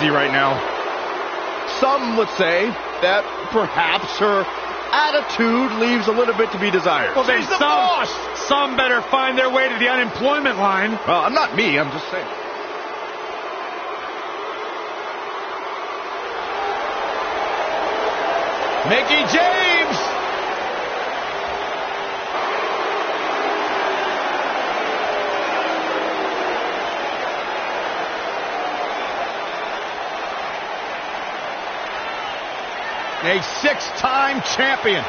see right now. Some would say that perhaps her attitude leaves a little bit to be desired. Well, then some better find their way to the unemployment line. Well, I'm not me, I'm just saying. Mickie James! A six-time champion.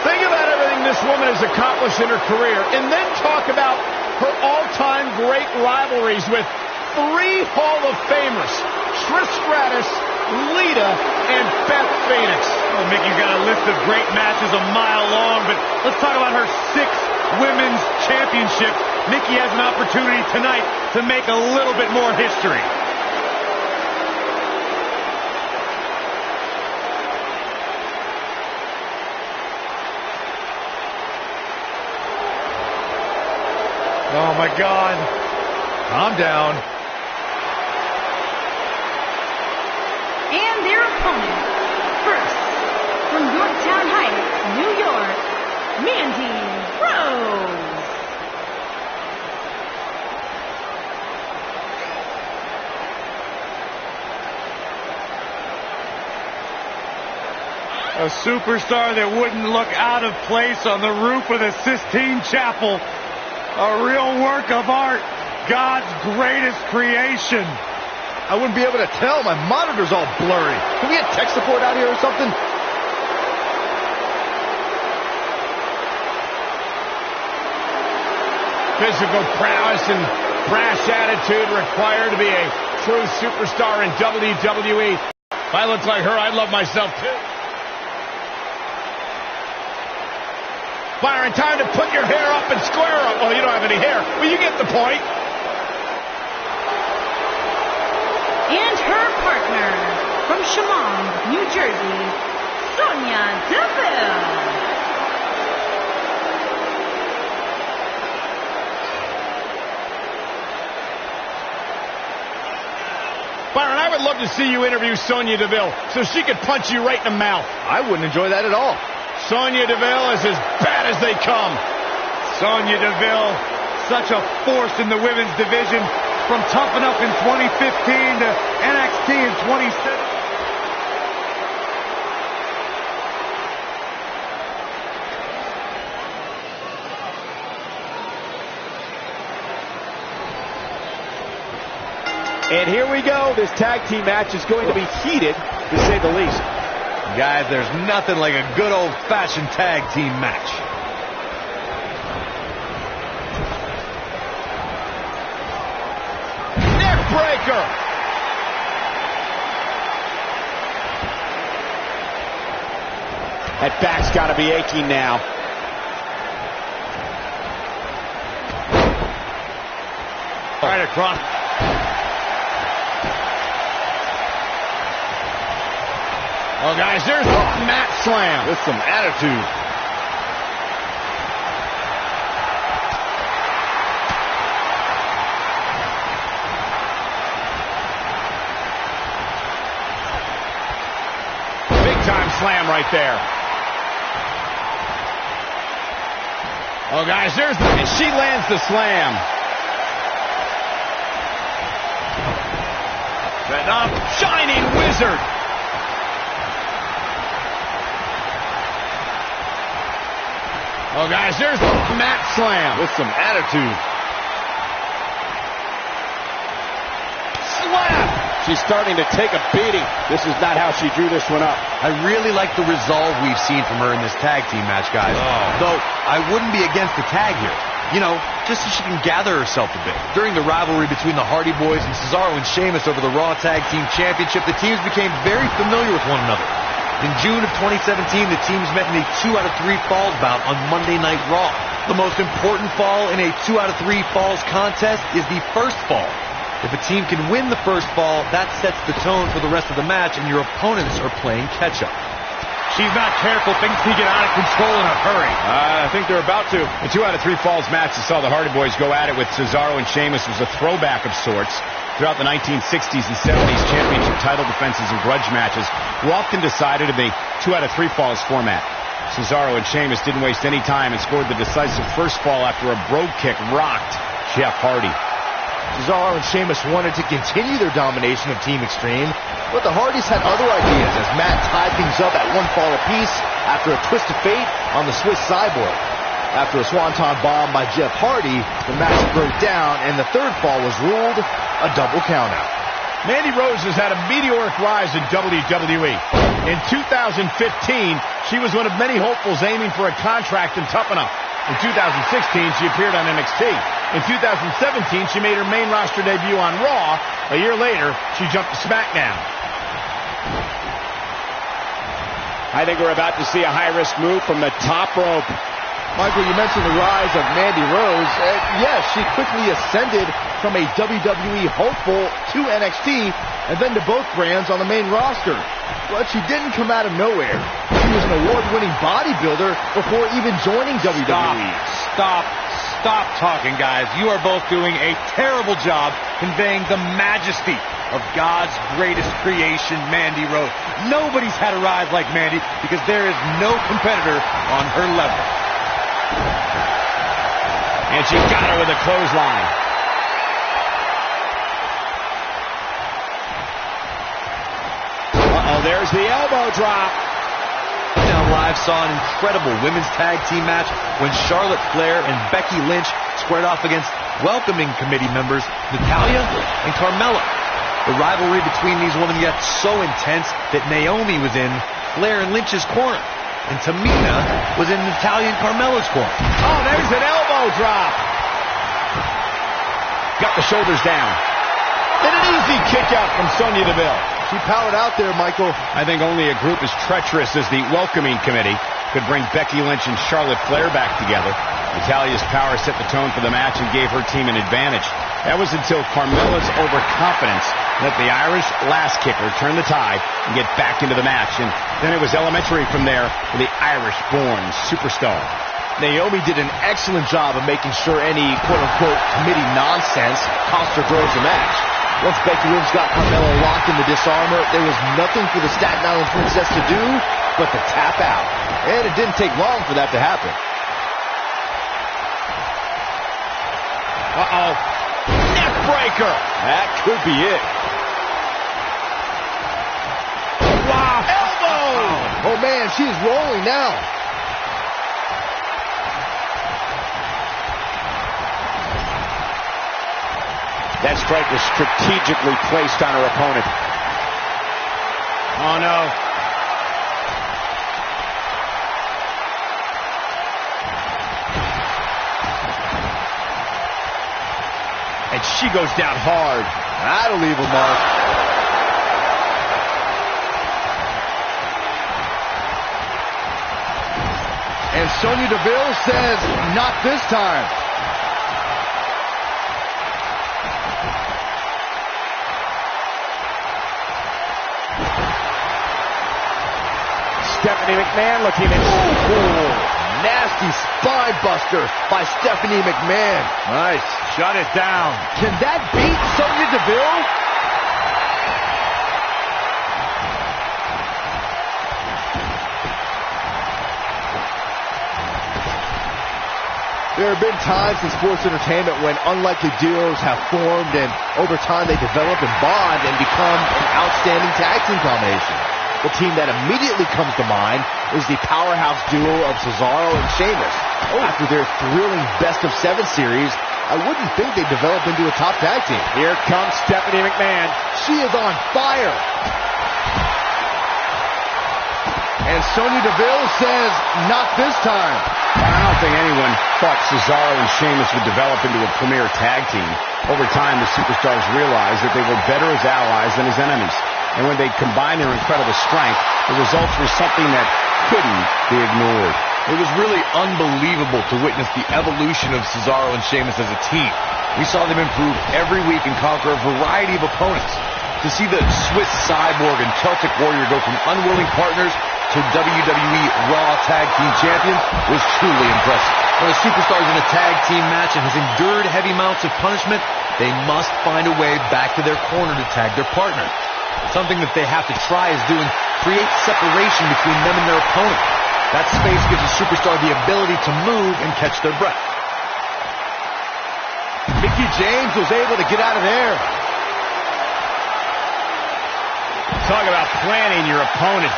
Think about everything this woman has accomplished in her career, and then talk about her all-time great rivalries with 3 Hall of Famers, Trish Stratus, Lita, and Beth Phoenix. Oh, Mickey's got a list of great matches a mile long, but let's talk about her 6 women's championships. Mickie has an opportunity tonight to make a little bit more history. Oh, my God. Calm down. And their opponent, first, from Yorktown Heights, New York, Mandy Rose. A superstar that wouldn't look out of place on the roof of the Sistine Chapel. A real work of art, God's greatest creation. I wouldn't be able to tell. My monitor's all blurry. Can we get tech support out here or something? Physical prowess and brash attitude required to be a true superstar in WWE. If I looked like her, I'd love myself too. Byron, time to put your hair up and square up. Well, you don't have any hair. Well, you get the point. And her partner, from Chemung, New Jersey, Sonya Deville. Byron, I would love to see you interview Sonya Deville so she could punch you right in the mouth. I wouldn't enjoy that at all. Sonya Deville is as bad as they come. Sonya Deville, such a force in the women's division, from Tough Enough in 2015 to NXT in 2017. And here we go. This tag team match is going to be heated, to say the least. Guys, there's nothing like a good old-fashioned tag team match. Neck breaker! That back's got to be aching now. Right across. Oh, guys, there's the mat slam with some attitude. Big-time slam right there. Oh, guys, there's the... And she lands the slam. The Shining Wizard. Oh, guys, there's the mat slam with some attitude. Slap! She's starting to take a beating. This is not how she drew this one up. I really like the resolve we've seen from her in this tag team match, guys. Though, I wouldn't be against the tag here. You know, just so she can gather herself a bit. During the rivalry between the Hardy Boys and Cesaro and Sheamus over the Raw Tag Team Championship, the teams became very familiar with one another. In June of 2017, the teams met in a 2 out of 3 falls bout on Monday Night Raw. The most important fall in a 2 out of 3 falls contest is the first fall. If a team can win the first fall, that sets the tone for the rest of the match, and your opponents are playing catch-up. She's not careful. Things can get out of control in a hurry. I think they're about to. The 2 out of 3 falls match that saw the Hardy Boys go at it with Cesaro and Sheamus was a throwback of sorts. throughout the 1960s and 70s championship title defenses and grudge matches were often decided in the 2 out of 3 falls format. Cesaro and Sheamus didn't waste any time and scored the decisive first fall after a brogue kick rocked Jeff Hardy. Cesaro and Sheamus wanted to continue their domination of Team Extreme, but the Hardys had other ideas as Matt tied things up at 1 fall apiece after a twist of fate on the Swiss Cyborg. After a swanton bomb by Jeff Hardy, the match broke down and the 3rd fall was ruled a double countout. Mandy Rose has had a meteoric rise in WWE. In 2015, she was one of many hopefuls aiming for a contract in Tough Enough. In 2016, she appeared on NXT. In 2017, she made her main roster debut on Raw. A year later, she jumped to SmackDown. I think we're about to see a high-risk move from the top rope. Michael, you mentioned the rise of Mandy Rose. Yes, she quickly ascended from a WWE hopeful to NXT and then to both brands on the main roster. But she didn't come out of nowhere. She was an award-winning bodybuilder before even joining WWE. Stop talking, guys. You are both doing a terrible job conveying the majesty of God's greatest creation, Mandy Rose. Nobody's had a rise like Mandy because there is no competitor on her level. And she got her with a clothesline. Uh-oh, there's the elbow drop. Now Live saw an incredible women's tag team match when Charlotte Flair and Becky Lynch squared off against welcoming committee members Natalya and Carmella. The rivalry between these women got so intense that Naomi was in Flair and Lynch's corner. And Tamina was in Natalya and Carmella's corner. Oh, there's an elbow drop. Got the shoulders down. And an easy kick out from Sonya Deville. She powered out there, Michael. I think only a group as treacherous as the welcoming committee could bring Becky Lynch and Charlotte Flair back together. Natalya's power set the tone for the match and gave her team an advantage. That was until Carmella's overconfidence let the Irish last kicker turn the tide and get back into the match. And then it was elementary from there for the Irish-born superstar. Naomi did an excellent job of making sure any quote-unquote committee nonsense cost her girls the match. Once Becky Lynch got Carmella locked in the disarmor, there was nothing for the Staten Island Princess to do but to tap out. And it didn't take long for that to happen. Uh-oh. Neck breaker. That could be it. Wow. Elbow. Oh, man, she's rolling now. That strike was strategically placed on her opponent. Oh, no. And she goes down hard. That'll leave a mark. And Sonya Deville says, not this time. Stephanie McMahon looking at... Nasty spine buster by Stephanie McMahon. Nice. Shut it down. Can that beat Sonya Deville? There have been times in sports entertainment when unlikely duos have formed and over time they develop and bond and become an outstanding tag team combination. The team that immediately comes to mind is the powerhouse duo of Cesaro and Sheamus. After their thrilling best-of-7 series, I wouldn't think they'd develop into a top tag team. Here comes Stephanie McMahon. She is on fire. And Sonya Deville says, not this time. I don't think anyone thought Cesaro and Sheamus would develop into a premier tag team. Over time, the superstars realized that they were better as allies than as enemies. And when they combined their incredible strength, the results were something that couldn't be ignored. It was really unbelievable to witness the evolution of Cesaro and Sheamus as a team. We saw them improve every week and conquer a variety of opponents. To see the Swiss Cyborg and Celtic Warrior go from unwilling partners to WWE Raw Tag Team Champions was truly impressive. When a superstar is in a tag team match and has endured heavy amounts of punishment, They must find a way back to their corner to tag their partner. Something that they have to try is create separation between them and their opponent. That space gives a superstar the ability to move and catch their breath. Mickie James was able to get out of there. Talk about planning your opponent.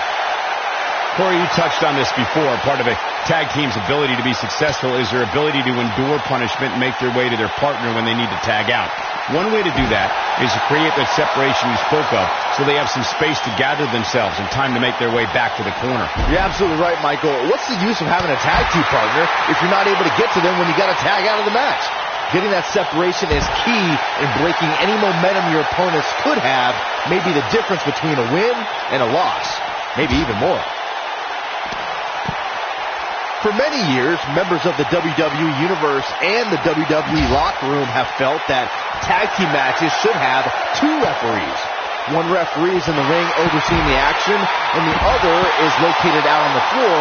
Corey, you touched on this before. Part of a tag team's ability to be successful is their ability to endure punishment and make their way to their partner when they need to tag out. One way to do that is to create that separation you spoke of so they have some space to gather themselves and time to make their way back to the corner. You're absolutely right, Michael. What's the use of having a tag team partner if you're not able to get to them when you got to tag out of the match? Getting that separation is key in breaking any momentum your opponents could have, maybe the difference between a win and a loss, maybe even more. For many years, members of the WWE Universe and the WWE locker room have felt that tag team matches should have two referees. One referee is in the ring overseeing the action, and the other is located out on the floor,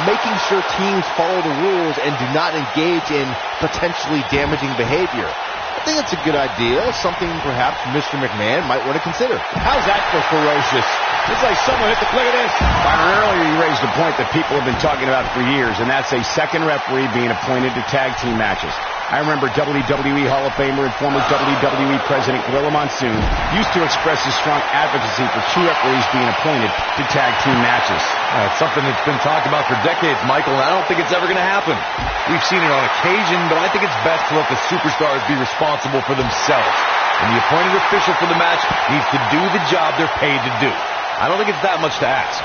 making sure teams follow the rules and do not engage in potentially damaging behavior. I think it's a good idea, something perhaps Mr. McMahon might want to consider. How's that for ferocious? It's like someone hit the... Look at this. Byron, earlier you raised a point that people have been talking about for years, and that's a second referee being appointed to tag team matches. I remember WWE Hall of Famer and former WWE President Gorilla Monsoon used to express his strong advocacy for two referees being appointed to tag team matches. It's something that's been talked about for decades, Michael, and I don't think it's ever going to happen. We've seen it on occasion, but I think it's best to let the superstars be responsible for themselves. And the appointed official for the match needs to do the job they're paid to do. I don't think it's that much to ask.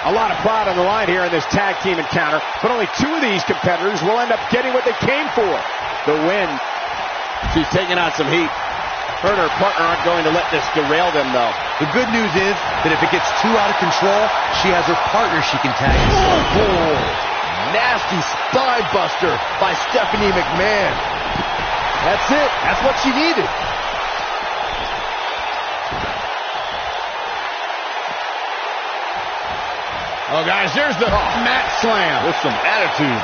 A lot of pride on the line here in this tag team encounter, but only two of these competitors will end up getting what they came for, the win. She's taking on some heat. Her and her partner aren't going to let this derail them, though. The good news is that if it gets too out of control, she has her partner she can tag. Oh, nasty spine buster by Stephanie McMahon. That's it. That's what she needed. Oh, guys, there's the mat slam. With some attitude.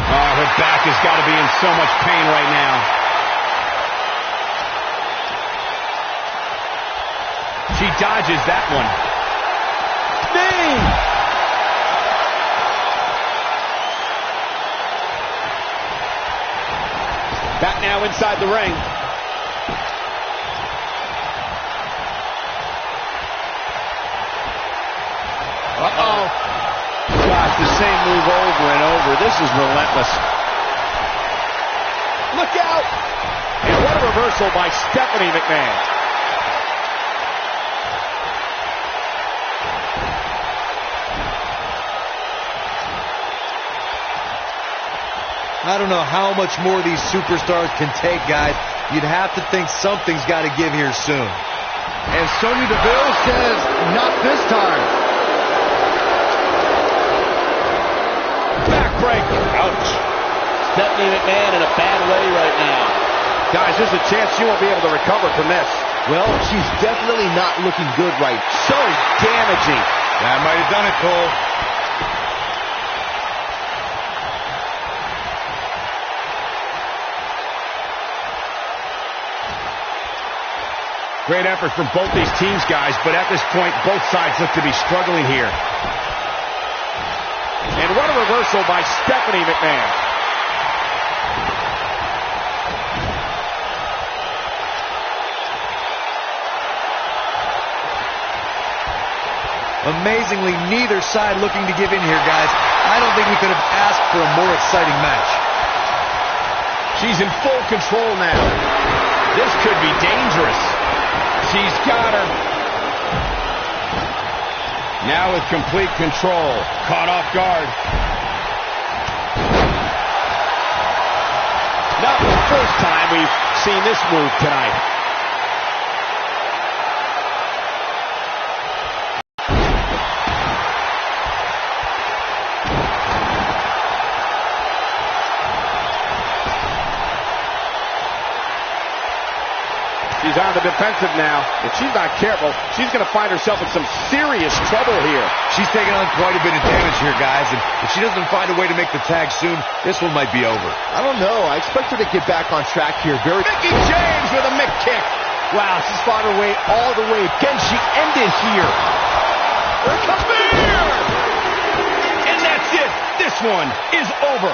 Oh, her back has got to be in so much pain right now. She dodges that one. Ding! Back now inside the ring. Uh-oh. Gosh, the same move over and over. This is relentless. Look out! And what a reversal by Stephanie McMahon. I don't know how much more these superstars can take, guys. You'd have to think something's got to give here soon. And Sonya Deville says, not this time. Backbreaker. Ouch. Stephanie McMahon in a bad way right now. Guys, there's a chance she won't be able to recover from this. Well, she's definitely not looking good right. So damaging. That might have done it, Cole. Great effort from both these teams, guys, but at this point, both sides look to be struggling here. And what a reversal by Stephanie McMahon. Amazingly, neither side looking to give in here, guys. I don't think we could have asked for a more exciting match. She's in full control now. This could be dangerous. She's got her. Now with complete control. Caught off guard. Not the first time we've seen this move tonight. She's on the defensive now. If she's not careful, she's going to find herself in some serious trouble here. She's taking on quite a bit of damage here, guys, and if she doesn't find a way to make the tag soon, this one might be over. I don't know. I expect her to get back on track here. Mickie James with a Mick kick. Wow, she's fought her way all the way. Can she end it here? And that's it. This one is over.